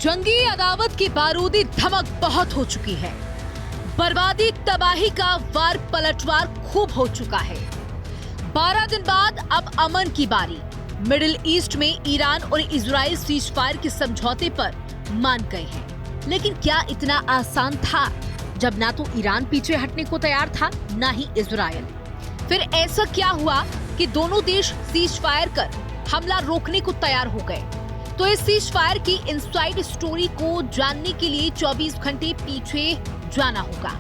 जंगी अदावत की बारूदी धमक बहुत हो चुकी है। बर्बादी तबाही का वार पलटवार खूब हो चुका है। 12 दिन बाद अब अमन की बारी। मिडिल ईस्ट में ईरान और इजराइल सीजफायर के समझौते पर मान गए हैं, लेकिन क्या इतना आसान था जब ना तो ईरान पीछे हटने को तैयार था, ना ही इजराइल। फिर ऐसा क्या हुआ कि दोनों देश सीजफायर कर हमला रोकने को तैयार हो गए? तो इस सीजफायर की इनसाइड स्टोरी को जानने के लिए 24 घंटे पीछे जाना होगा,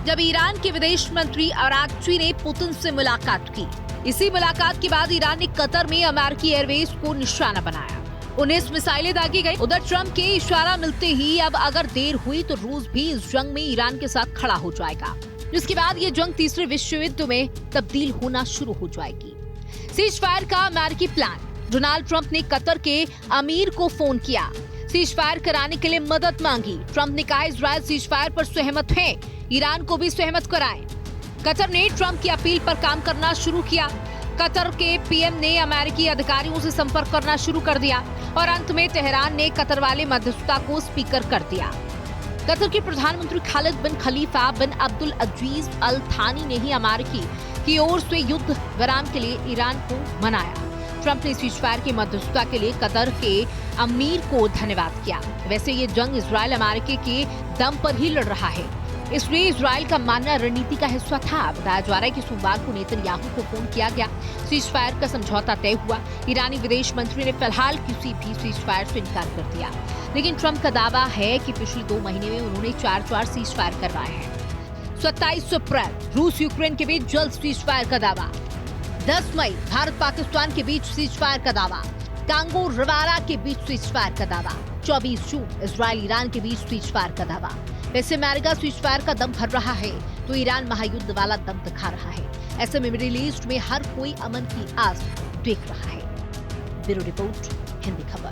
जब ईरान के विदेश मंत्री अरागची ने पुतिन से मुलाकात की। इसी मुलाकात के बाद ईरान ने कतर में अमेरिकी एयरवेज को निशाना बनाया। 19 मिसाइलें दागी गई। उधर ट्रंप के इशारा मिलते ही अब अगर देर हुई तो रूस भी इस जंग में ईरान के साथ खड़ा हो जाएगा, जिसके बाद ये जंग तीसरे विश्व युद्ध में तब्दील होना शुरू हो जाएगी। सीजफायर का अमेरिकी प्लान। डोनाल्ड ट्रंप ने कतर के अमीर को फोन किया, सीजफायर कराने के लिए मदद मांगी। ट्रंप ने कहा इजराइल सीजफायर पर सहमत है, ईरान को भी सहमत कराएं। कतर ने ट्रंप की अपील पर काम करना शुरू किया। कतर के पीएम ने अमेरिकी अधिकारियों से संपर्क करना शुरू कर दिया और अंत में तेहरान ने कतर वाले मध्यस्थता को स्पीकर कर दिया। कतर के प्रधानमंत्री खालिद बिन खलीफा बिन अब्दुल अजीज अल थानी ने ही अमेरिकी की ओर से युद्ध विराम के लिए ईरान को मनाया। ट्रंप ने सीजफायर की मध्यस्थता के लिए कतर के अमीर को धन्यवाद किया। वैसे ये जंग इजराइल अमेरिका के दम पर ही लड़ रहा है, इसलिए इजराइल का मानना रणनीति का हिस्सा था। बताया जा रहा है कि सोमवार को नेतन्याहू को फोन किया गया, सीजफायर का समझौता तय हुआ। ईरानी विदेश मंत्री ने फिलहाल किसी भी सीजफायर से इनकार कर दिया, लेकिन ट्रंप का दावा है कि पिछले 2 महीने में उन्होंने 4 सीजफायर करवाए हैं। 27 अप्रैल रूस यूक्रेन के बीच जल्द सीजफायर का दावा। 10 मई भारत पाकिस्तान के बीच सीजफायर का दावा। कांगो रवारा के बीच सीजफायर का दावा। 24 जून इजराइल ईरान के बीच सीजफायर का दावा। वैसे अमेरिका सीजफायर का दम भर रहा है तो ईरान महायुद्ध वाला दम दिखा रहा है। ऐसे में मिडिल ईस्ट में हर कोई अमन की आस देख रहा है। ब्यूरो रिपोर्ट, हिंदी खबर।